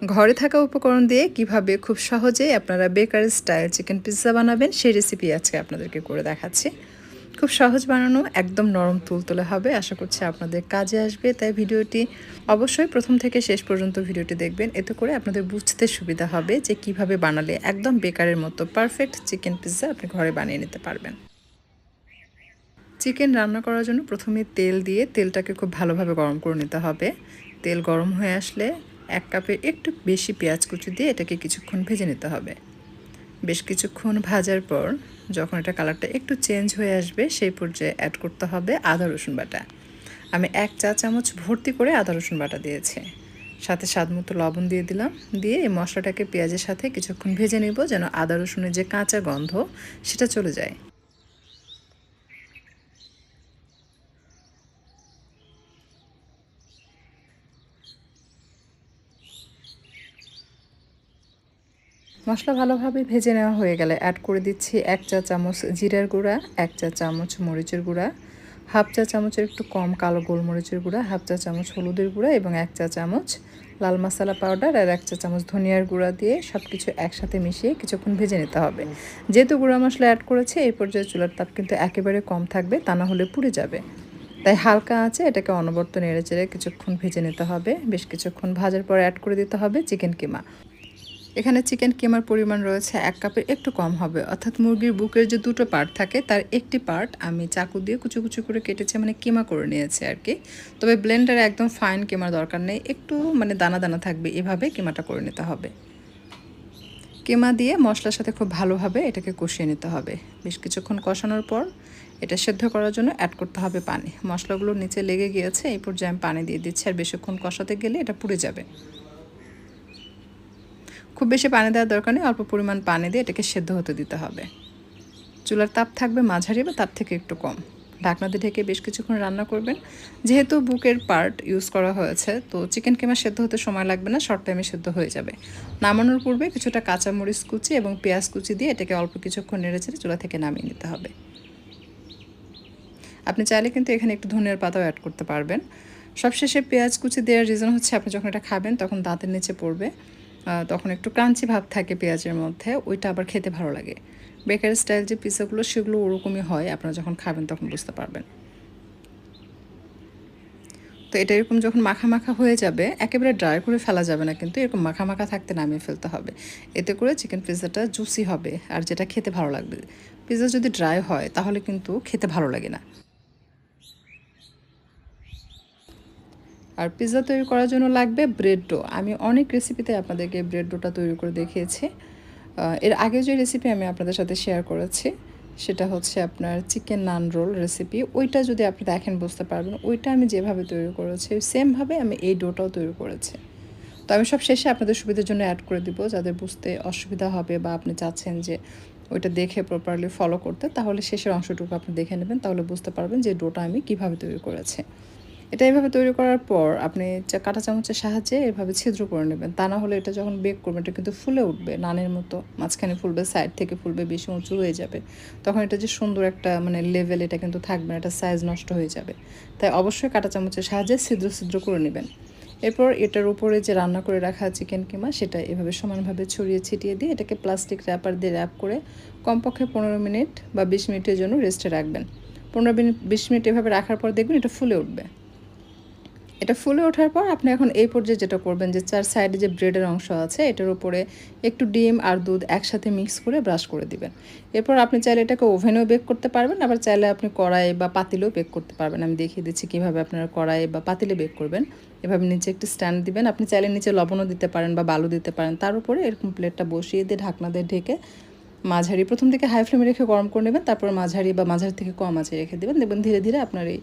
ঘরে থাকা উপকরণ দিয়ে কিভাবে খুব সহজেই আপনারা বেকার স্টাইল চিকেন পিৎজা বানাবেন সেই রেসিপি আজকে আপনাদেরকে করে দেখাচ্ছি। খুব সহজ বানানো, একদম নরম তুলতুলে হবে। আশা করছি আপনাদের কাজে আসবে, তাই ভিডিওটি অবশ্যই প্রথম থেকে শেষ পর্যন্ত ভিডিওটি দেখবেন। এতে করে আপনাদের বুঝতে সুবিধা হবে যে কিভাবে বানালে একদম বেকারের মতো পারফেক্ট চিকেন পিৎজা আপনি ঘরে বানিয়ে নিতে পারবেন। চিকেন রান্না করার জন্য প্রথমে তেল দিয়ে তেলটাকে খুব ভালোভাবে গরম করে নিতে হবে। তেল গরম হয়ে আসলে 1 কাপের একটু বেশি পেঁয়াজ কুচি দিয়ে এটাকে কিছুক্ষণ ভেজে নিতে হবে। বেশ কিছুক্ষণ ভাজার পর যখন এটা কালারটা একটু চেঞ্জ হয়ে আসবে সেই পর্যায়ে অ্যাড করতে হবে আদা রসুন বাটা। আমি 1 চা চামচ ভর্তি করে আদা রসুন বাটা দিয়েছি। সাথে স্বাদমতো লবণ দিয়ে দিলাম। দিয়ে এই মশলাটাকে পেঁয়াজের সাথে কিছুক্ষণ ভেজে নেব যেন আদা রসুনের যে কাঁচা গন্ধ সেটা চলে যায়। মশলা ভালোভাবে ভেজে নেওয়া হয়ে গেলে অ্যাড করে দিচ্ছি 1 চা চামচ জিরার গুঁড়া, 1 চা চামচ মরিচের গুঁড়া, হাফ চা চামচের একটু কম কালো গোলমরিচের গুঁড়া, হাফ চা চামচ হলুদের গুঁড়া এবং 1 চা চামচ লাল মশলা পাউডার আর 1 চা চামচ ধনিয়ার গুঁড়া দিয়ে সব কিছু একসাথে মিশিয়ে কিছুক্ষণ ভেজে নিতে হবে। যেহেতু গুঁড়া মশলা অ্যাড করেছে এই পর্যায়ে চুলার তাপ কিন্তু একেবারে কম থাকবে, তা না হলে পুড়ে যাবে। তাই হালকা আঁচে এটাকে অনবরত নেড়েচেড়ে কিছুক্ষণ ভেজে নিতে হবে। বেশ কিছুক্ষণ ভাজার পর অ্যাড করে দিতে হবে চিকেন কিমা। এখানে চিকেন কিমার পরিমাণ রয়েছে 1 কাপের একটু কম হবে, অর্থাৎ মুরগির বুকের যে দুটো পার্ট থাকে তার একটি পার্ট আমি চাকু দিয়ে কুচি কুচি করে কেটেছি, মানে কিমা করে নিয়েছি আর কি। তবে ব্লেন্ডারে একদম ফাইন কিমার দরকার নেই, একটু মানে দানা দানা থাকবে, এভাবে কিমাটা করে নিতে হবে। কিমা দিয়ে মশলার সাথে খুব ভালোভাবে এটাকে কষিয়ে নিতে হবে। বেশ কিছুক্ষণ কষানোর পর এটা সেদ্ধ করার জন্য অ্যাড করতে হবে পানি। মশলাগুলো নিচে লেগে গিয়েছে, এই পর্যায়ে আমি পানি দিয়ে দিচ্ছি, আর বেশিক্ষণ কষাতে গেলে এটা পুড়ে যাবে। খুব বেশি পানি দেওয়ার দরকার নেই, অল্প পরিমাণ পানি দিয়ে এটাকে সেদ্ধ হতে দিতে হবে। চুলার তাপ থাকবে মাঝারি বা তার থেকে একটু কম। ঢাকনা দিয়ে ঢেকে বেশ কিছুক্ষণ রান্না করবেন। যেহেতু বুকের পার্ট ইউজ করা হয়েছে তো চিকেন কিমা সেদ্ধ হতে সময় লাগবে না, শর্ট টাইমে সেদ্ধ হয়ে যাবে। নামানোর পূর্বে কিছুটা কাঁচামরিচ কুচি এবং পেঁয়াজ কুচি দিয়ে এটাকে অল্প কিছুক্ষণ নেড়েচেড়ে চুলা থেকে নামিয়ে নিতে হবে। আপনি চাইলে কিন্তু এখানে একটু ধনিয়ার পাতাও অ্যাড করতে পারবেন। সবশেষে পেঁয়াজ কুচি দেওয়ার রিজন হচ্ছে আপনি যখন এটা খাবেন তখন দাঁতের নিচে পড়বে, তখন একটু ক্রাঞ্চি ভাব থাকে পেঁয়াজের মধ্যে, ওইটা আবার খেতে ভালো লাগে। বেকারি স্টাইল যে পিৎজাগুলো সেগুলো ওরকমই হয়, আপনারা যখন খাবেন তখন বুঝতে পারবেন। তো এটা এরকম যখন মাখা মাখা হয়ে যাবে, একেবারে ড্রাই করে ফেলা যাবে না, কিন্তু এরকম মাখা মাখা থাকতে নামিয়ে ফেলতে হবে। এতে করে চিকেন পিৎজাটা জুসি হবে আর যেটা খেতে ভালো লাগবে। পিৎজা যদি ড্রাই হয় তাহলে কিন্তু খেতে ভালো লাগে না। আর পিৎজা তৈরি করার জন্য লাগবে ব্রেড ডো। আমি অনেক রেসিপিতে আপনাদেরকে ব্রেড ডোটা তৈরি করে দেখিয়েছি। এর আগে যে রেসিপি আমি আপনাদের সাথে শেয়ার করেছি সেটা হচ্ছে আপনার চিকেন নান রোল রেসিপি। ওইটা যদি আপনি দেখেন বুঝতে পারবেন, ওইটা আমি যেভাবে তৈরি করেছি সেমভাবে আমি এই ডোটাও তৈরি করেছি। তো আমি সব শেষে আপনাদের সুবিধার জন্য অ্যাড করে দিব, যাদের বুঝতে অসুবিধা হবে বা আপনি চাচ্ছেন যে ওইটা দেখে প্রপারলি ফলো করতে, তাহলে শেষের অংশটুকু আপনি দেখে নেবেন, তাহলে বুঝতে পারবেন যে ডোটা আমি কিভাবে তৈরি করেছি। এটা এভাবে তৈরি করার পর আপনি কাঁটা চামচের সাহায্যে এভাবে ছিদ্র করে নেবেন, তা না হলে এটা যখন বেক করবেন এটা কিন্তু ফুলে উঠবে, নানের মতো মাঝখানে ফুলবে, সাইড থেকে ফুলবে, বেশি উঁচু হয়ে যাবে। তখন এটা যে সুন্দর একটা মানে লেভেল এটা কিন্তু থাকবে না, এটা সাইজ নষ্ট হয়ে যাবে। তাই অবশ্যই কাঁটা চামচের সাহায্যে ছিদ্র ছিদ্র করে নেবেন। এরপর এটার উপরে যে রান্না করে রাখা চিকেন কিমা সেটা এভাবে সমানভাবে ছড়িয়ে ছিটিয়ে দিয়ে এটাকে প্লাস্টিক র্যাপার দিয়ে র্যাপ করে কমপক্ষে 15 মিনিট বা 20 মিনিটের জন্য রেস্টে রাখবেন। 15-20 মিনিট এভাবে রাখার পর দেখবেন এটা ফুলে উঠবে। এটা ফুলে ওঠার পর আপনি এখন এই পর্যায়ে যেটা করবেন যে 4 সাইডে যে ব্রেডের অংশ আছে এটার উপরে একটু ডিম আর দুধ একসাথে মিক্স করে ব্রাশ করে দিবেন। এরপর আপনি চাইলে এটাকে ওভেনেও বেক করতে পারবেন, আবার চাইলে আপনি কড়াই বা পাতিলেও বেক করতে পারবেন। আমি দেখিয়ে দিচ্ছি কীভাবে আপনারা কড়াই বা পাতিলে বেক করবেন। এভাবে নিচে একটি স্ট্যান্ড দিবেন, আপনি চাইলে নিচে লবণও দিতে পারেন বা বালু দিতে পারেন। তার উপরে এরকম প্লেটটা বসিয়ে দিয়ে ঢাকনা দিয়ে ঢেকে মাঝারি প্রথম দিকে হাই ফ্লেমে রেখে গরম করে নেবেন, তারপর মাঝারি বা মাঝারি থেকে কম আঁচে রেখে দেবেন। দেখবেন ধীরে ধীরে আপনার এই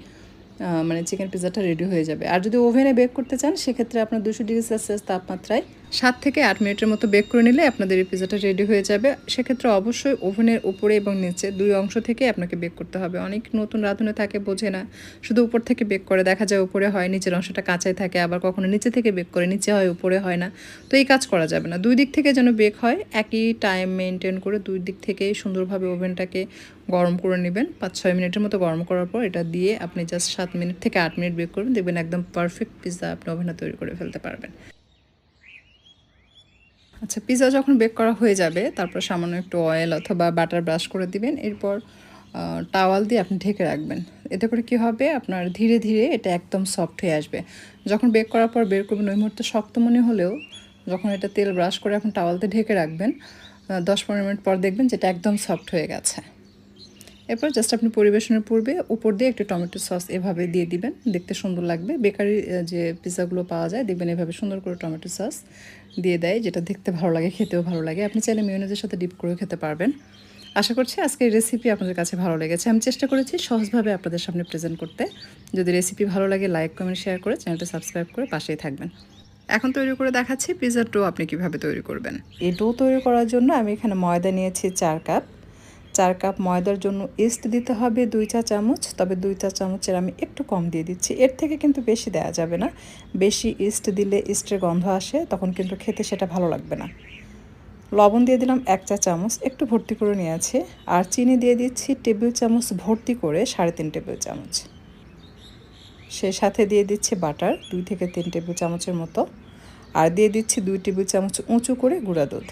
মানে চিকেন পিৎজাটা রেডি হয়ে যাবে। আর যদি ওভেনে বেক করতে চান সেক্ষেত্রে আপনার 200 ডিগ্রি সেলসিয়াস তাপমাত্রায় 7 থেকে 8 মিনিটের মতো বেক করে নিলে আপনাদের এই পিৎজাটা রেডি হয়ে যাবে। সেক্ষেত্রে অবশ্যই ওভেনের উপরে এবং নিচে 2 অংশ থেকে আপনাকে বেক করতে হবে। অনেক নতুন রাঁধুনি থাকে বোঝে না, শুধু উপর থেকে বেক করে, দেখা যায় উপরে হয়, নিচের অংশটা কাঁচাই থাকে, আবার কখনো নিচে থেকে বেক করে নিচে হয় উপরে হয় না। তো এই কাজ করা যাবে না, 2 দিক থেকে যেন বেক হয়, একই টাইম মেনটেন করে 2 দিক থেকেই সুন্দরভাবে ওভেনটাকে গরম করে নেবেন। 5-6 মিনিটের মতো গরম করার পর এটা দিয়ে আপনি জাস্ট 7 মিনিট থেকে 8 মিনিট বেক করবেন, দেখবেন একদম পারফেক্ট পিৎজা আপনি ওভেনে তৈরি করে ফেলতে পারবেন। আচ্ছা, পিৎজা যখন বেক করা হয়ে যাবে তারপর সামান্য একটু অয়েল অথবা বাটার ব্রাশ করে দিবেন। এরপর টাওয়াল দিয়ে আপনি ঢেকে রাখবেন। এতে করে কি হবে, আপনার ধীরে ধীরে এটা একদম সফট হয়ে আসবে। যখন বেক করার পর বের করবেন ওই মুহূর্তে শক্ত মনে হলেও যখন এটা তেল ব্রাশ করে আপনি টাওয়াল দিয়ে ঢেকে রাখবেন, 10-15 মিনিট পর দেখবেন যেটা একদম সফট হয়ে গেছে। এরপর জাস্ট আপনি পরিবেশনের পূর্বে উপর দিয়ে একটু টমেটো সস এভাবে দিয়ে দিবেন, দেখতে সুন্দর লাগবে। বেকারি যে পিৎজাগুলো পাওয়া যায় দেখবেন এভাবে সুন্দর করে টমেটো সস দিয়ে দেয়, যেটা দেখতে ভালো লাগে, খেতেও ভালো লাগে। আপনি চাইলে মেয়োনেজের সাথে ডিপ করেও খেতে পারবেন। আশা করছি আজকের রেসিপি আপনাদের কাছে ভালো লেগেছে। আমি চেষ্টা করেছি সহজভাবে আপনাদের সামনে প্রেজেন্ট করতে। যদি রেসিপি ভালো লাগে লাইক কমেন্ট শেয়ার করে চ্যানেলটা সাবস্ক্রাইব করে পাশেই থাকবেন। এখন তৈরি করে দেখাচ্ছি পিৎজার ডো আপনি কিভাবে তৈরি করবেন। এই ডো তৈরি করার জন্য আমি এখানে ময়দা নিয়েছি 4 কাপ। 4 কাপ ময়দার জন্য ইস্ট দিতে হবে 2 চা চামচ, তবে 2 চা চামচের আমি একটু কম দিয়ে দিচ্ছি। এর থেকে কিন্তু বেশি দেওয়া যাবে না। বেশি ইস্ট দিলে ইস্টের গন্ধ আসে, তখন কিন্তু খেতে সেটা ভালো লাগবে না। লবণ দিয়ে দিলাম 1 চা চামচ, একটু ভর্তি করে নিয়েছি। আর চিনি দিয়ে দিচ্ছি টেবিল চামচ ভর্তি করে 3.5 টেবিল চামচ। সেই সাথে দিয়ে দিচ্ছি বাটার 2 থেকে 3 টেবিল চামচের মতো। আর দিয়ে দিচ্ছি 2 টেবিল চামচ উঁচু করে গুঁড়া দুধ।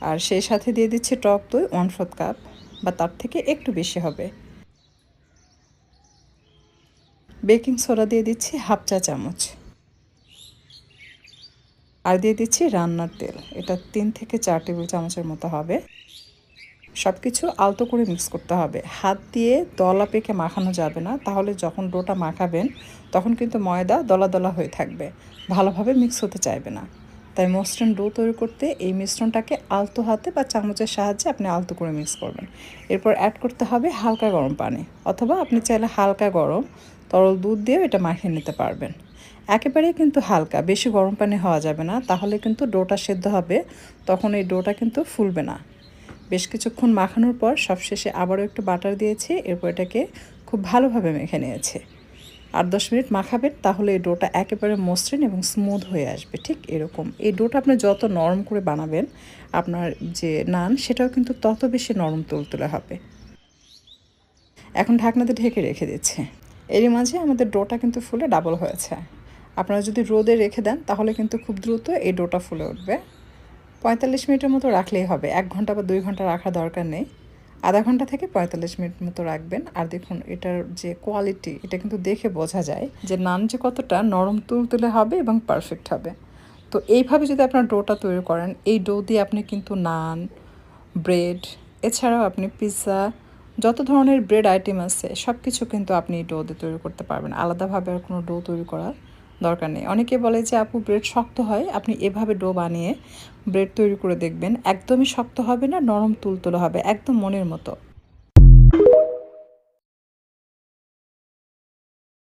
আর সেই সাথে দিয়ে দিচ্ছি টক দই 1/4 কাপ বা তার থেকে একটু বেশি হবে। বেকিং সোডা দিয়ে দিচ্ছি 1/2 চা চামচ। আর দিয়ে দিচ্ছি রান্নার তেল, এটা 3 থেকে 4 টেবিল চামচের মতো হবে। সব কিছু আলতো করে মিক্স করতে হবে। হাত দিয়ে দলা পেকে মাখানো যাবে না, তাহলে যখন ডোটা মাখাবেন তখন কিন্তু ময়দা দলা দলা হয়ে থাকবে, ভালোভাবে মিক্স হতে চাইবে না। তাই মসৃণ ডো তৈরি করতে এই মিশ্রণটাকে আলতো হাতে বা চামচের সাহায্যে আপনি আলতো করে মিক্স করবেন। এরপর অ্যাড করতে হবে হালকা গরম পানি, অথবা আপনি চাইলে হালকা গরম তরল দুধ দিয়েও এটা মাখিয়ে নিতে পারবেন। একেবারেই কিন্তু হালকা, বেশি গরম পানি হওয়া যাবে না, তাহলে কিন্তু ডোটা সেদ্ধ হবে, তখন এই ডোটা কিন্তু ফুলবে না। বেশ কিছুক্ষণ মাখানোর পর সবশেষে আবারও একটু বাটার দিয়েছি। এরপর এটাকে খুব ভালোভাবে মেখে নিয়েছি। 8-10 মিনিট মাখাবেন, তাহলে এই ডোটা একেবারে মসৃণ এবং স্মুথ হয়ে আসবে। ঠিক এরকম এই ডোটা আপনি যত নরম করে বানাবেন, আপনার যে নান সেটাও কিন্তু তত বেশি নরম তুলতুলে হবে। এখন ঢাকনাতে ঢেকে রেখে দিচ্ছি। এরই মাঝে আমাদের ডোটা কিন্তু ফুলে ডাবল হয়েছে। আপনারা যদি রোদে রেখে দেন তাহলে কিন্তু খুব দ্রুত এই ডোটা ফুলে উঠবে। 45 মিনিটের মতো রাখলেই হবে, 1 ঘন্টা বা 2 ঘন্টা রাখার দরকার নেই। আধা ঘন্টা থেকে 45 মিনিট মতো রাখবেন। আর দেখুন এটার যে কোয়ালিটি, এটা কিন্তু দেখে বোঝা যায় যে নান যে কতটা নরম তুলতুলে হবে এবং পারফেক্ট হবে। তো এইভাবে যদি আপনার ডোটা তৈরি করেন, এই ডো দিয়ে আপনি কিন্তু নান, ব্রেড, এছাড়াও আপনি পিৎজা, যত ধরনের ব্রেড আইটেম আছে সব কিছু কিন্তু আপনি এই ডো দিয়ে তৈরি করতে পারবেন। আলাদাভাবে আর কোনো ডো তৈরি করার দরকার নেই। অনেকে বলে যে আপু ব্রেড শক্ত হয়, আপনি এভাবে ডো বানিয়ে ব্রেড তৈরি করে দেখবেন, একদমই শক্ত হবে না, নরম তুলতুলে হবে, একদম মনের মতো।